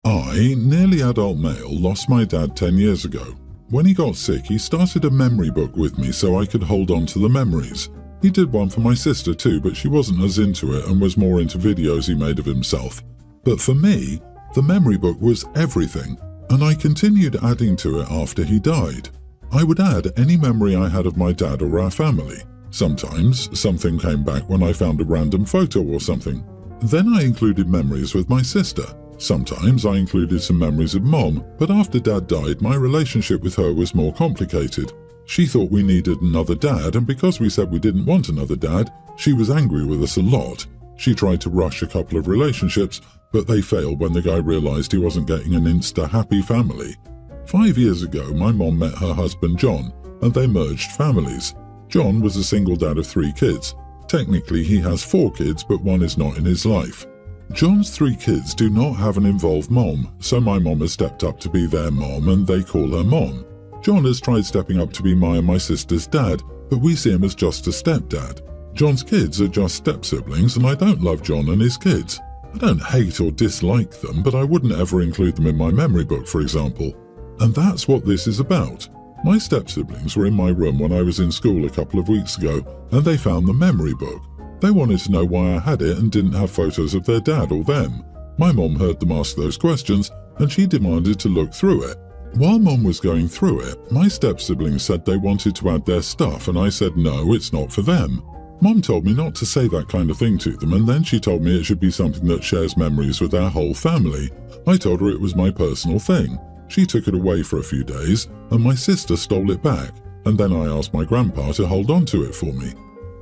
I, nearly adult male, lost my dad 10 years ago. When he got sick, he started a memory book with me so I could hold on to the memories. He did one for my sister too, but she wasn't as into it and was more into videos he made of himself. But for me, the memory book was everything, and I continued adding to it after he died. I would add any memory I had of my dad or our family. Sometimes something came back when I found a random photo or something. Then I included memories with my sister. Sometimes I included some memories of Mom, but after Dad died, my relationship with her was more complicated. She thought we needed another dad, and because we said we didn't want another dad, she was angry with us a lot. She tried to rush a couple of relationships, but they failed when the guy realized he wasn't getting an insta-happy family. 5 years ago, my mom met her husband John, and they merged families. John was a single dad of 3 kids. Technically, he has 4 kids, but one is not in his life. John's 3 kids do not have an involved mom, so my mom has stepped up to be their mom and they call her Mom. John has tried stepping up to be my and my sister's dad, but we see him as just a stepdad. John's kids are just step-siblings, and I don't love John and his kids. I don't hate or dislike them, but I wouldn't ever include them in my memory book, for example. And that's what this is about. My step-siblings were in my room when I was in school a couple of weeks ago, and they found the memory book. They wanted to know why I had it and didn't have photos of their dad or them. My mom heard them ask those questions, and she demanded to look through it. While Mom was going through it, my step-siblings said they wanted to add their stuff, and I said no, it's not for them. Mom told me not to say that kind of thing to them, and then she told me it should be something that shares memories with our whole family. I told her it was my personal thing. She took it away for a few days, and my sister stole it back, and then I asked my grandpa to hold on to it for me.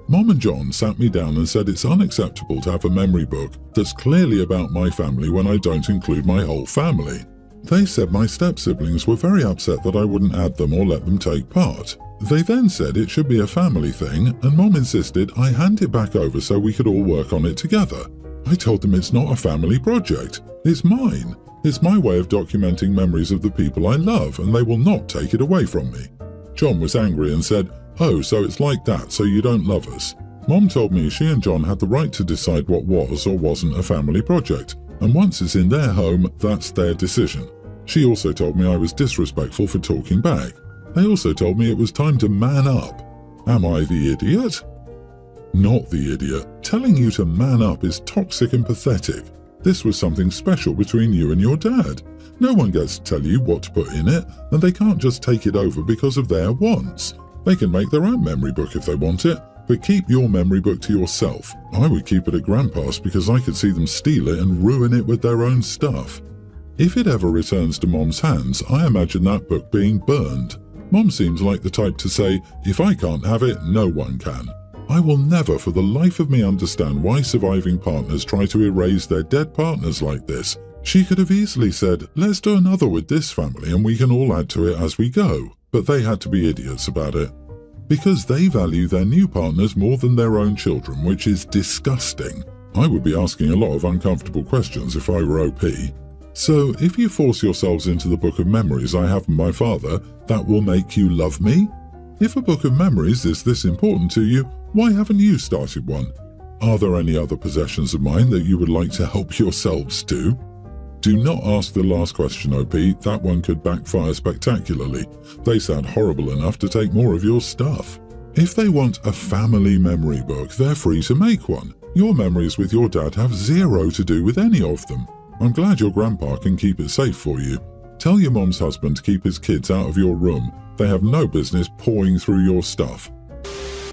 Mom and John sat me down and said it's unacceptable to have a memory book that's clearly about my family when I don't include my whole family. They said my step-siblings were very upset that I wouldn't add them or let them take part. They then said it should be a family thing, and Mom insisted I hand it back over so we could all work on it together. I told them it's not a family project. It's mine. It's my way of documenting memories of the people I love, and they will not take it away from me. John was angry and said, "Oh, so it's like that, so you don't love us." Mom told me she and John had the right to decide what was or wasn't a family project, and once it's in their home, that's their decision. She also told me I was disrespectful for talking back. They also told me it was time to man up. Am I the idiot? Not the idiot. Telling you to man up is toxic and pathetic. This was something special between you and your dad. No one gets to tell you what to put in it, and they can't just take it over because of their wants. They can make their own memory book if they want it, but keep your memory book to yourself. I would keep it at Grandpa's because I could see them steal it and ruin it with their own stuff. If it ever returns to Mom's hands, I imagine that book being burned. Mom seems like the type to say, if I can't have it, no one can. I will never for the life of me understand why surviving partners try to erase their dead partners like this. She could have easily said, let's do another with this family and we can all add to it as we go. But they had to be idiots about it. Because they value their new partners more than their own children, which is disgusting. I would be asking a lot of uncomfortable questions if I were OP. So, if you force yourselves into the book of memories I have from my father, that will make you love me? If a book of memories is this important to you, why haven't you started one? Are there any other possessions of mine that you would like to help yourselves to? Do not ask the last question, OP. That one could backfire spectacularly. They sound horrible enough to take more of your stuff. If they want a family memory book, they're free to make one. Your memories with your dad have zero to do with any of them. I'm glad your grandpa can keep it safe for you. Tell your mom's husband to keep his kids out of your room. They have no business pawing through your stuff.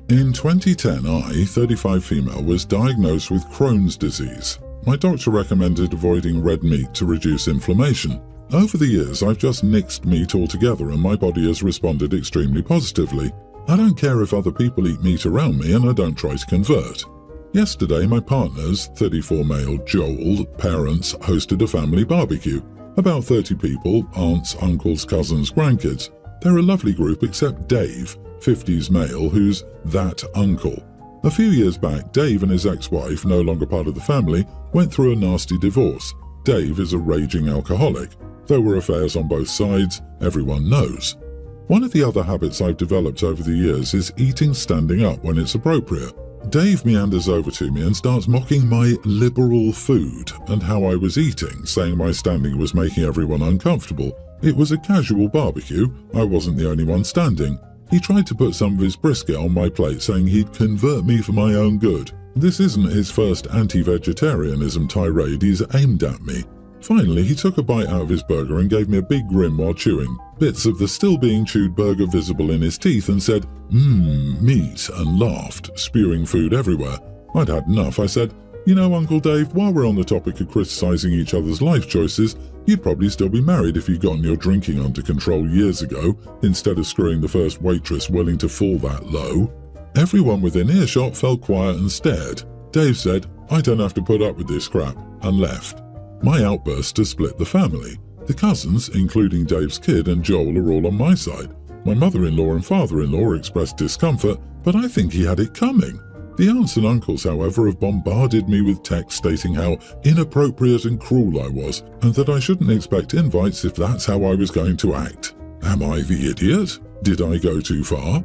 In 2010, I, 35 female, was diagnosed with Crohn's disease. My doctor recommended avoiding red meat to reduce inflammation. Over the years, I've just nixed meat altogether and my body has responded extremely positively. I don't care if other people eat meat around me and I don't try to convert. Yesterday, my partner's, 34 male, Joel, parents hosted a family barbecue. About 30 people, aunts, uncles, cousins, grandkids. They're a lovely group except Dave, 50s male, who's that uncle. A few years back, Dave and his ex-wife, no longer part of the family, went through a nasty divorce. Dave is a raging alcoholic. There were affairs on both sides, everyone knows. One of the other habits I've developed over the years is eating standing up when it's appropriate. Dave meanders over to me and starts mocking my liberal food and how I was eating, saying my standing was making everyone uncomfortable. It was a casual barbecue, I wasn't the only one standing. He tried to put some of his brisket on my plate, saying he'd convert me for my own good. This isn't his first anti-vegetarianism tirade he's aimed at me. Finally, he took a bite out of his burger and gave me a big grin while chewing, bits of the still being chewed burger visible in his teeth, and said, meat, and laughed, spewing food everywhere. I'd had enough. I said, "You know, Uncle Dave, while we're on the topic of criticising each other's life choices, you'd probably still be married if you'd gotten your drinking under control years ago, instead of screwing the first waitress willing to fall that low." Everyone within earshot fell quiet and stared. Dave said, "I don't have to put up with this crap," and left. My outburst has split the family. The cousins, including Dave's kid and Joel, are all on my side. My mother-in-law and father-in-law expressed discomfort, but I think he had it coming. The aunts and uncles, however, have bombarded me with texts stating how inappropriate and cruel I was, and that I shouldn't expect invites if that's how I was going to act. Am I the idiot? Did I go too far?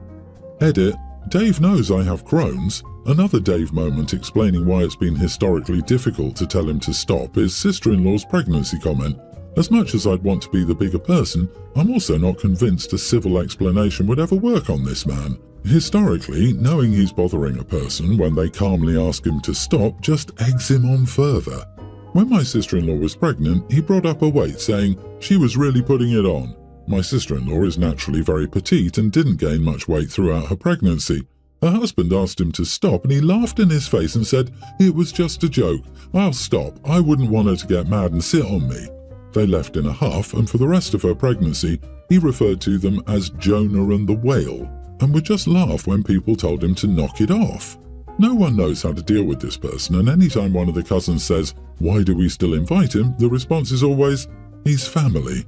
Edit. Dave knows I have Crohn's. Another Dave moment explaining why it's been historically difficult to tell him to stop is sister-in-law's pregnancy comment. As much as I'd want to be the bigger person, I'm also not convinced a civil explanation would ever work on this man. Historically, knowing he's bothering a person when they calmly ask him to stop just eggs him on further. When my sister-in-law was pregnant, he brought up her weight, saying she was really putting it on. My sister-in-law is naturally very petite and didn't gain much weight throughout her pregnancy. Her husband asked him to stop and he laughed in his face and said, "It was just a joke. I'll stop. I wouldn't want her to get mad and sit on me." They left in a huff, and for the rest of her pregnancy, he referred to them as Jonah and the whale, and would just laugh when people told him to knock it off. No one knows how to deal with this person, and anytime one of the cousins says, "Why do we still invite him?" the response is always, "He's family."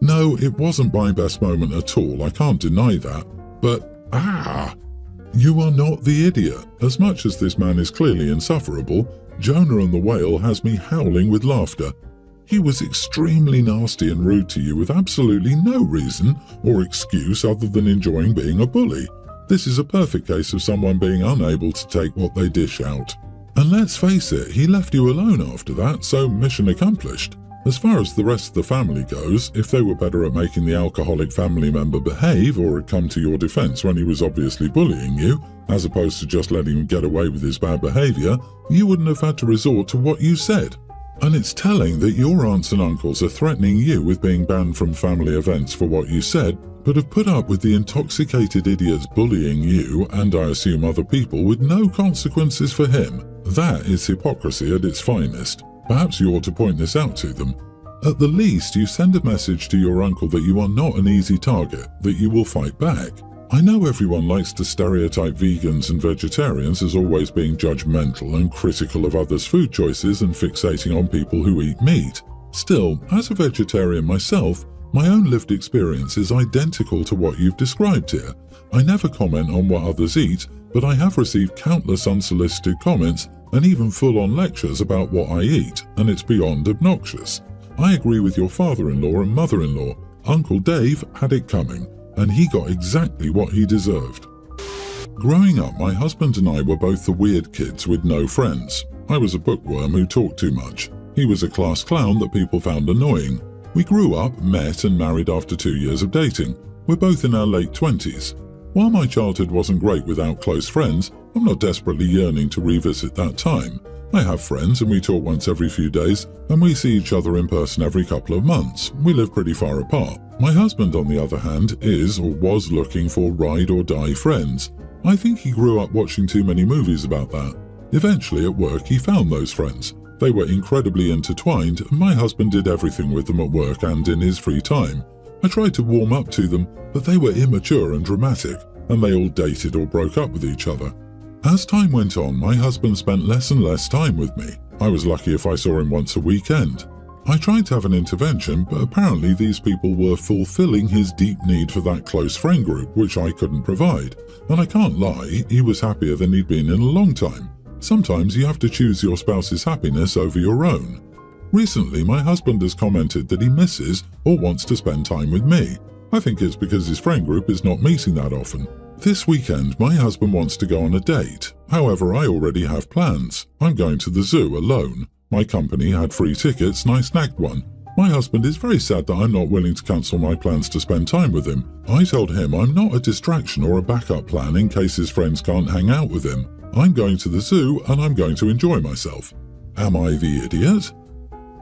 No, it wasn't my best moment at all, I can't deny that, but you are not the idiot. As much as this man is clearly insufferable, Jonah and the whale has me howling with laughter. He was extremely nasty and rude to you with absolutely no reason or excuse other than enjoying being a bully. This is a perfect case of someone being unable to take what they dish out. And let's face it, he left you alone after that, so mission accomplished. As far as the rest of the family goes, if they were better at making the alcoholic family member behave or had come to your defense when he was obviously bullying you, as opposed to just letting him get away with his bad behavior, you wouldn't have had to resort to what you said. And it's telling that your aunts and uncles are threatening you with being banned from family events for what you said, but have put up with the intoxicated idiots bullying you, and I assume other people, with no consequences for him. That is hypocrisy at its finest. Perhaps you ought to point this out to them. At the least, you send a message to your uncle that you are not an easy target, that you will fight back. I know everyone likes to stereotype vegans and vegetarians as always being judgmental and critical of others' food choices and fixating on people who eat meat. Still, as a vegetarian myself, my own lived experience is identical to what you've described here. I never comment on what others eat, but I have received countless unsolicited comments and even full-on lectures about what I eat, and it's beyond obnoxious. I agree with your father-in-law and mother-in-law. Uncle Dave had it coming, and he got exactly what he deserved. Growing up, my husband and I were both the weird kids with no friends. I was a bookworm who talked too much. He was a class clown that people found annoying. We grew up, met and married after 2 years of dating. We're both in our late 20s. While my childhood wasn't great without close friends, I'm not desperately yearning to revisit that time. I have friends and we talk once every few days, and we see each other in person every couple of months. We live pretty far apart. My husband, on the other hand, is or was looking for ride-or-die friends. I think he grew up watching too many movies about that. Eventually, at work, he found those friends. They were incredibly intertwined, and my husband did everything with them at work and in his free time. I tried to warm up to them, but they were immature and dramatic, and they all dated or broke up with each other. As time went on, my husband spent less and less time with me. I was lucky if I saw him once a weekend. I tried to have an intervention, but apparently these people were fulfilling his deep need for that close friend group, which I couldn't provide. And I can't lie, he was happier than he'd been in a long time. Sometimes you have to choose your spouse's happiness over your own. Recently, my husband has commented that he misses or wants to spend time with me. I think it's because his friend group is not meeting that often. This weekend, my husband wants to go on a date. However, I already have plans. I'm going to the zoo alone. My company had free tickets and I snagged one. My husband is very sad that I'm not willing to cancel my plans to spend time with him. I told him I'm not a distraction or a backup plan in case his friends can't hang out with him. I'm going to the zoo and I'm going to enjoy myself. Am I the idiot?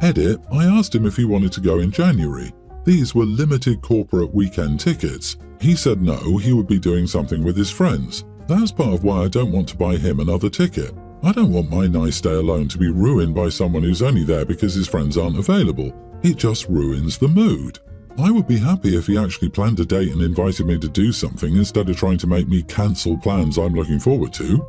Edit, I asked him if he wanted to go in January. These were limited corporate weekend tickets. He said no, he would be doing something with his friends. That's part of why I don't want to buy him another ticket. I don't want my nice day alone to be ruined by someone who's only there because his friends aren't available. It just ruins the mood. I would be happy if he actually planned a date and invited me to do something instead of trying to make me cancel plans I'm looking forward to.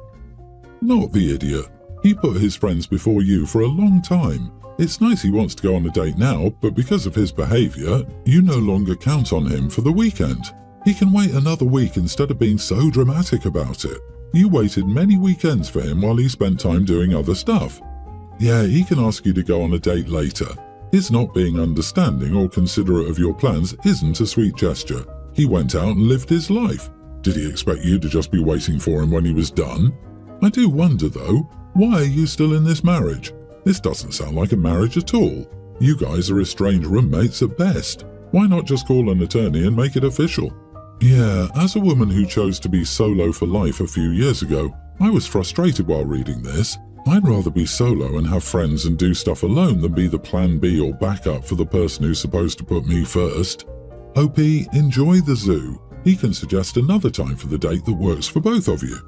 Not the idiot. He put his friends before you for a long time. It's nice he wants to go on a date now, but because of his behaviour, you no longer count on him for the weekend. He can wait another week instead of being so dramatic about it. You waited many weekends for him while he spent time doing other stuff. Yeah, he can ask you to go on a date later. His not being understanding or considerate of your plans isn't a sweet gesture. He went out and lived his life. Did he expect you to just be waiting for him when he was done? I do wonder though, why are you still in this marriage? This doesn't sound like a marriage at all. You guys are estranged roommates at best. Why not just call an attorney and make it official? Yeah, as a woman who chose to be solo for life a few years ago, I was frustrated while reading this. I'd rather be solo and have friends and do stuff alone than be the plan B or backup for the person who's supposed to put me first. OP, enjoy the zoo. He can suggest another time for the date that works for both of you.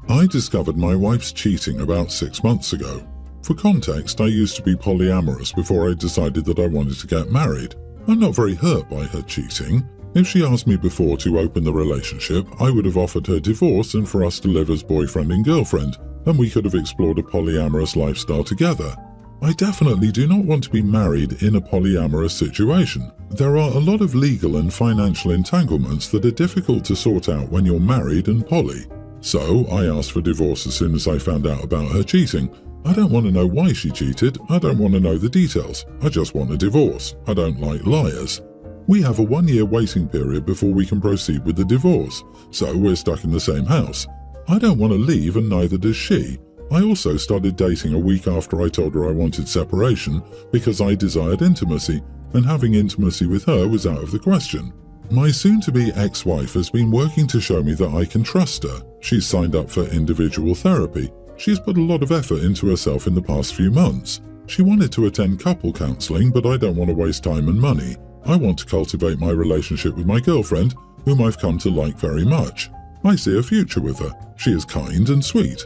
I discovered my wife's cheating about 6 months ago. For context, I used to be polyamorous before I decided that I wanted to get married. I'm not very hurt by her cheating. If she asked me before to open the relationship, I would have offered her divorce and for us to live as boyfriend and girlfriend, and we could have explored a polyamorous lifestyle together. I definitely do not want to be married in a polyamorous situation. There are a lot of legal and financial entanglements that are difficult to sort out when you're married and poly. So I asked for divorce as soon as I found out about her cheating. I don't want to know why she cheated. I don't want to know the details. I just want a divorce. I don't like liars. We have a 1-year waiting period before we can proceed with the divorce, so we're stuck in the same house. I don't want to leave and neither does she. I also started dating a week after I told her I wanted separation because I desired intimacy, and having intimacy with her was out of the question. My soon-to-be ex-wife has been working to show me that I can trust her. She's signed up for individual therapy. She's put a lot of effort into herself in the past few months. She wanted to attend couple counselling, but I don't want to waste time and money. I want to cultivate my relationship with my girlfriend, whom I've come to like very much. I see a future with her. She is kind and sweet.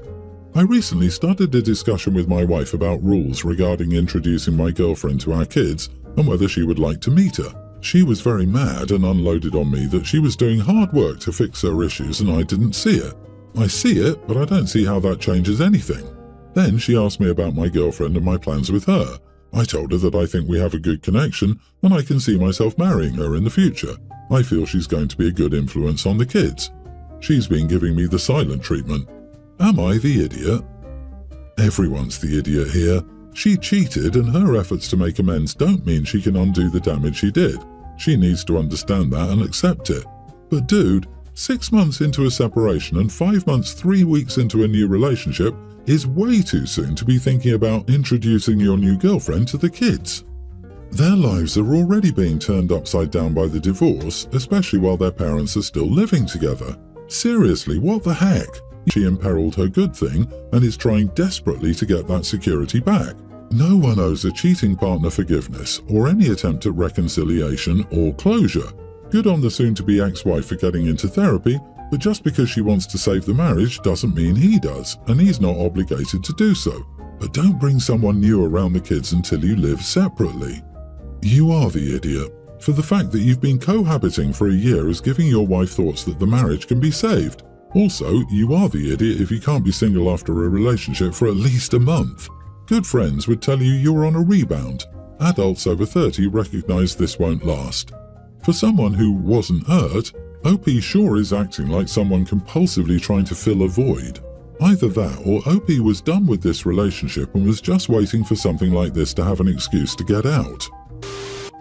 I recently started a discussion with my wife about rules regarding introducing my girlfriend to our kids and whether she would like to meet her. She was very mad and unloaded on me that she was doing hard work to fix her issues and I didn't see it. I see it, but I don't see how that changes anything. Then she asked me about my girlfriend and my plans with her. I told her that I think we have a good connection and I can see myself marrying her in the future. I feel she's going to be a good influence on the kids. She's been giving me the silent treatment. Am I the idiot? Everyone's the idiot here. She cheated and her efforts to make amends don't mean she can undo the damage she did. She needs to understand that and accept it. But dude, 6 months into a separation and 5 months, 3 weeks into a new relationship is way too soon to be thinking about introducing your new girlfriend to the kids. Their lives are already being turned upside down by the divorce, especially while their parents are still living together. Seriously, what the heck? She imperiled her good thing and is trying desperately to get that security back. No one owes a cheating partner forgiveness or any attempt at reconciliation or closure. Good on the soon-to-be ex-wife for getting into therapy, but just because she wants to save the marriage doesn't mean he does, and he's not obligated to do so. But don't bring someone new around the kids until you live separately. You are the idiot. For the fact that you've been cohabiting for a year is giving your wife thoughts that the marriage can be saved. Also, you are the idiot if you can't be single after a relationship for at least a month. Good friends would tell you you're on a rebound. Adults over 30 recognize this won't last. For someone who wasn't hurt, OP sure is acting like someone compulsively trying to fill a void. Either that or OP was done with this relationship and was just waiting for something like this to have an excuse to get out.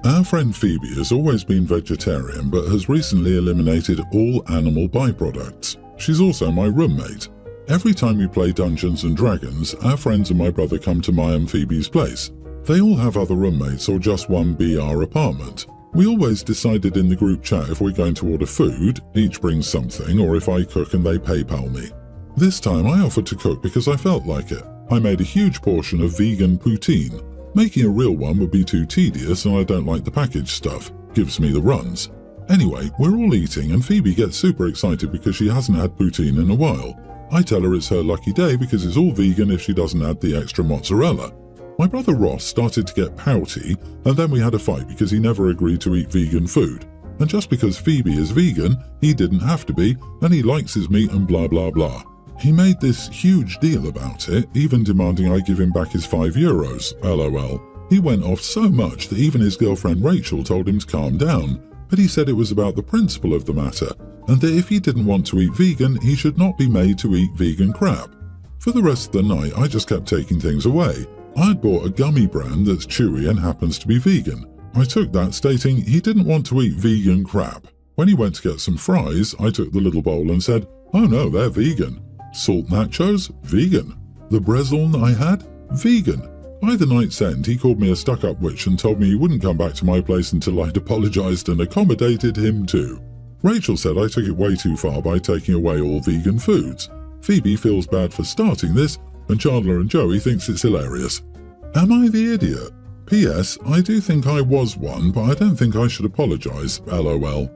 Our friend Phoebe has always been vegetarian but has recently eliminated all animal byproducts. She's also my roommate. Every time we play Dungeons and Dragons, our friends and my brother come to my and Phoebe's place. They all have other roommates or just one BR apartment. We always decided in the group chat if we're going to order food, each brings something, or if I cook and they PayPal me. This time I offered to cook because I felt like it. I made a huge portion of vegan poutine. Making a real one would be too tedious and I don't like the packaged stuff. Gives me the runs. Anyway, we're all eating and Phoebe gets super excited because she hasn't had poutine in a while. I tell her it's her lucky day because it's all vegan if she doesn't add the extra mozzarella. My brother Ross started to get pouty and then we had a fight because he never agreed to eat vegan food. And just because Phoebe is vegan, he didn't have to be and he likes his meat and blah blah blah. He made this huge deal about it, even demanding I give him back his €5. LOL. He went off so much that even his girlfriend Rachel told him to calm down, but he said it was about the principle of the matter, and that if he didn't want to eat vegan, he should not be made to eat vegan crap. For the rest of the night, I just kept taking things away. I had bought a gummy brand that's chewy and happens to be vegan. I took that stating he didn't want to eat vegan crap. When he went to get some fries, I took the little bowl and said, "Oh no, they're vegan." Salt nachos? Vegan. The Brezon I had? Vegan. By the night's end, he called me a stuck-up witch and told me he wouldn't come back to my place until I'd apologized and accommodated him too. Rachel said I took it way too far by taking away all vegan foods. Phoebe feels bad for starting this, and Chandler and Joey thinks it's hilarious. Am I the idiot? P.S. I do think I was one, but I don't think I should apologize. LOL.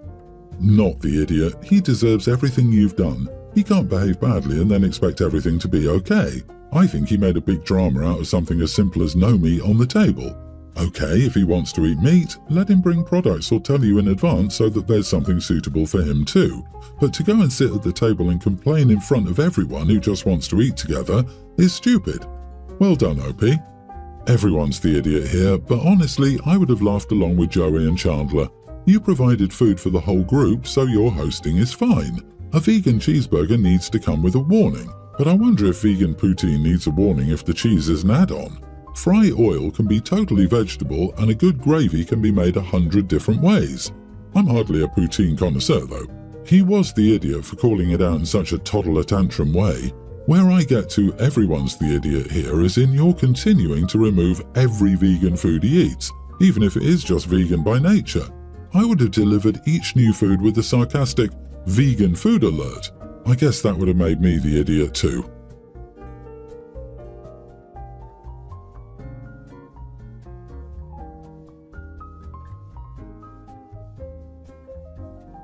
Not the idiot. He deserves everything you've done. He can't behave badly and then expect everything to be okay. I think he made a big drama out of something as simple as no meat on the table. Okay, if he wants to eat meat, let him bring products or tell you in advance so that there's something suitable for him too. But to go and sit at the table and complain in front of everyone who just wants to eat together is stupid. Well done, OP. Everyone's the idiot here, but honestly, I would have laughed along with Joey and Chandler. You provided food for the whole group, so your hosting is fine. A vegan cheeseburger needs to come with a warning, but I wonder if vegan poutine needs a warning if the cheese is an add-on. Fry oil can be totally vegetable and a good gravy can be made 100 different ways. I'm hardly a poutine connoisseur though. He was the idiot for calling it out in such a toddler tantrum way. Where I get to everyone's the idiot here is in your continuing to remove every vegan food he eats, even if it is just vegan by nature. I would have delivered each new food with the sarcastic, "Vegan food alert." I guess that would have made me the idiot too.